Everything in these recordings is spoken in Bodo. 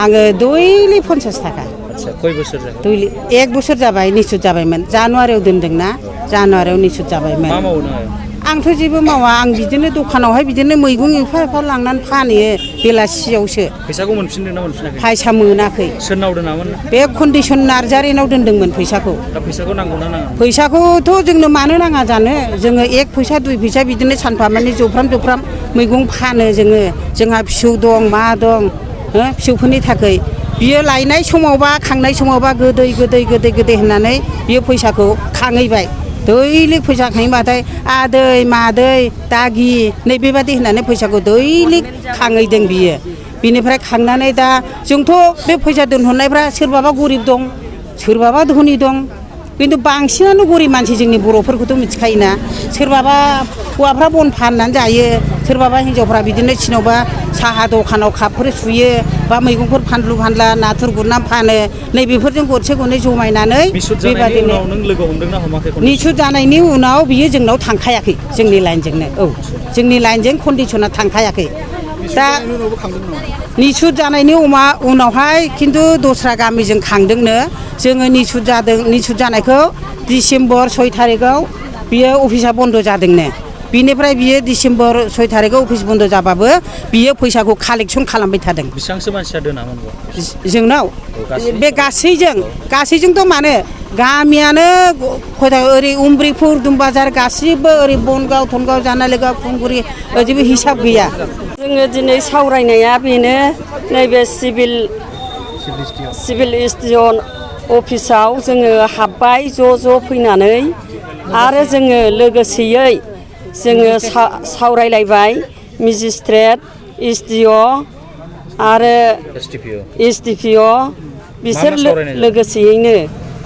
आङो दैलि 50 थाखा आदसा खय बोसोर जाबाय दैलि 1 बोसोर जाबाय निसुत जाबायमोन जानुवारियाव दोनदोंना जानुवारियाव निसुत जाबायमोन मा मावो नोङो आंथ' जेबो मावा आं बिदिनो दखानावहाय बिदिनो मैगं एफा लांनानै फानहैयो बेलासियावसो फैसाखौ मोनफिनदों ना मोनफिनाखै फैसा मोनाखै सोरनाव दोनामोन बे कन्डिसन नार्जारिनाव दोनदोंमोन फैसाखौ दा फैसाखौ नांगौ ना नाङा फैसाखौथ' जोंनो मानो नाङा जानो जोङो 1 फैसा 2 फैसा बिदिनो सानफा माने जफ्राम मैगं फानो जोंहा फिसौ दं मा दं फिसौफोरनि थाखाय बियो लायनाय समावबा खांनाय समावबा गोदै होननानै बियो फैसाखौ खाङैबाय दैलि फैसा खाङैबाथाय आदै मादै दागि नैबेबादि होननानै फैसाखौ दैलि खाङैदों बियो बिनिफ्राय खांनानै दा जोंथ' बे फैसा दोनहरनायफ्रा सोरबाबा गरिब दं सोरबाबा धनि दं खिन्थु बांसिनानो गरिब मानसि जोंनि बर'फोरखौथ' मिथिखायोना सोरबाबा हौवाफ्रा बन फाननानै जायो सोरबाबा हिनजावफ्रा बिदिनो सोरनावबा साहा दखानाव कापफोर सुयो बा मैगंफोर फानलु फानला नाथुर गुरनानै फानो नैबेफोरजों गरसे गरनै जमायनानै बेबादिनो नों लोगो हमदोंना हमाखै निसुत जानायनि उनाव बियो जोंनाव थांखायाखै जोंनि लाइनजोंनो जोंनि लाइनजों कन्डिसना थांखायाखै दा निसुत जानायनि उनावहाय खिन्थु दस्रा गामिजों खांदोंनो जोङो निसुत जानायखौ डिसेम्बर 6 थारिखआव बियो अफिसा बन्द जादोंनो बिनिफ्राय बियो डिसेम्बर 6 थारिखआव अफिस बन्द जाबाबो बियो फैसाखौ कालेक्सन खालामबाय थादों बेसेबांसो मानसिया दोनामोन जोंनाव बे गासैजोंथ' मानो गामियानो ओरै उमब्रिपुर दुमबाजार गासिबो ओरै बनगाव थनगाव जानालिगाव खुंगुरि जेबो हिसाब गैया जोङो दिनै सावरायनाया बेनो नैबे सिभिल स्टेसन अफिसाव जोङो हाबबाय ज' फैनानै आरो जोङो लोगोसेयै जोङो सावरायलायबाय मेजिस्ट्रेट एसडिअ आरो एसडिपिअ बिसोर लोगोसेयैनो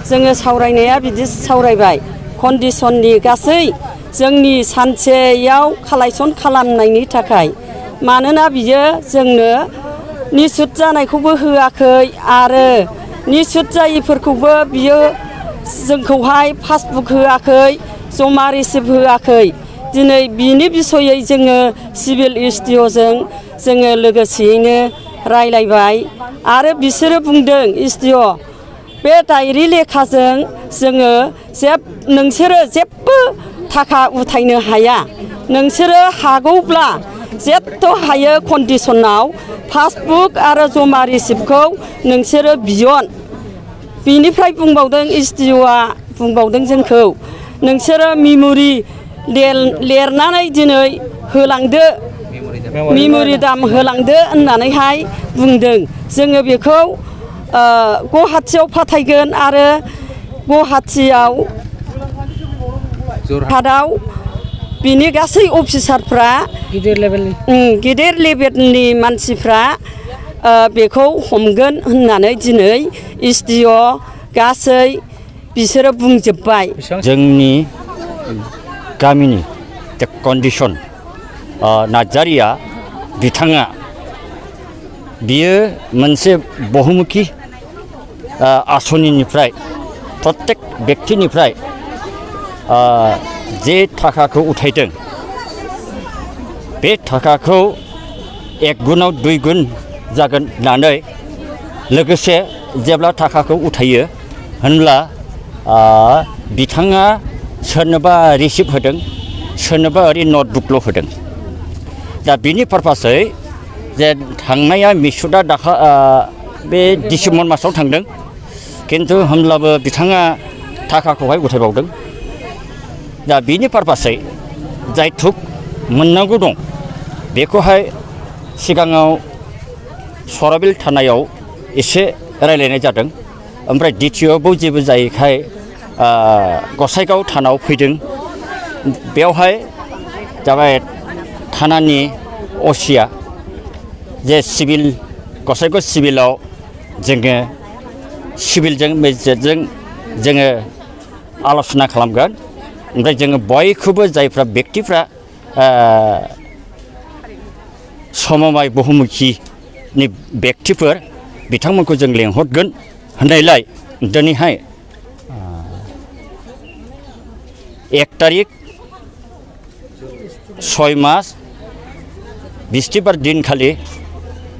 जोङो सावरायनाया बिदि सावरायबाय कन्डिसननि गासै जोंनि सानसेयाव कालेक्सन खालामनायनि थाखाय मानोना बियो जोंनो निसुत जानायखौबो होआखै आरो निसुत जायिफोरखौबो बियो जोंखौहाय पासबुक होआखै जमा रिसिप्ट होआखै दिनै बिनि बिसयै जोङो सिभिल एसडिअजों जोङो लोगोसेयैनो रायलायबाय आरो बिसोरो बुंदों एसडिअ बे डायरि लेखाजों जोङो नोंसोरो जेबो थाखा उथायनो हाया नोंसोरो हागौब्ला जेथ' हायो कन्डिसनाव पासबुक आरो जमा रिसिप्टखौ नोंसोरो बियन बिनिफ्राय बुंबावदों एसडिअआ बुंबावदों जोंखौ नोंसोरो मेम'रि लिरनानै दिनै होलांदो मेम'रि दाम होलांदो होननानैहाय बुंदों जोङो बेखौ गुवाहाटियाव फाथायगोन आरो गुवाहाटियाव जरहाटआव बिनि गासै अफिसारफ्रा गिदिर लेभेलनि मानसिफ्रा बेखौ हमगोन होननानै दिनै एसडिअ गासै बिसोरो बुंजोब्बाय जोंनि गामिनि कन्डिसन नार्जारिया बिथाङा बियो मोनसे बहुमुखि आसनिनिफ्राय प्रत्येक बेक्तिनिफ्राय जे थाखाखौ उठायदों बे थाखाखौ 1 गुनाव 2 गुन जागोन होननानै लोगोसे जेब्ला थाखाखौ उठायो होनब्ला बिथाङा सोरनोबा रिसिप्ट होदों सोरनोबा ओरै नटबुकल' होदों दा बिनि पारपासै जे थांनाया मिसुदा बे डिसेम्बर मासाव थांदों किन्तु होमब्लाबो बिथाङा थाखाखौहाय उथायबावदों दा बिनि पारपासै जाय थुक मोननांगौ दं बेखौहाय सिगाङाव सराबिल थानायाव एसे रायलायनाय जादों ओमफ्राय डिटिअआवबो जेबो जायैखाय गसाइगाव थानायाव फैदों बेवहाय जाबाय थानानि असिया जे सिभिल गसाइगाव सिभिलाव जोङो सिभिलजों मेजिस्ट्रेटजों जोङो आल'सना खालामगोन ओमफ्राय जोङो बयखौबो जायफ्रा बेक्तिफ्रा सममाय बहुमुखिनि बेक्तिफोर बिथांमोनखौ जों लेंहरगोन होननायलाय दिनैहाय 1 तारिख 6 मास बिस्तिबार दिनखालि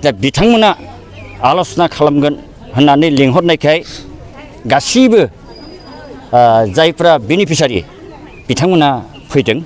दा बिथांमोना आल'सना खालामगोन होननानै लिंहरनायखाय गासिबो जायफ्रा बेनिफिसारि बिथांमोना फैदों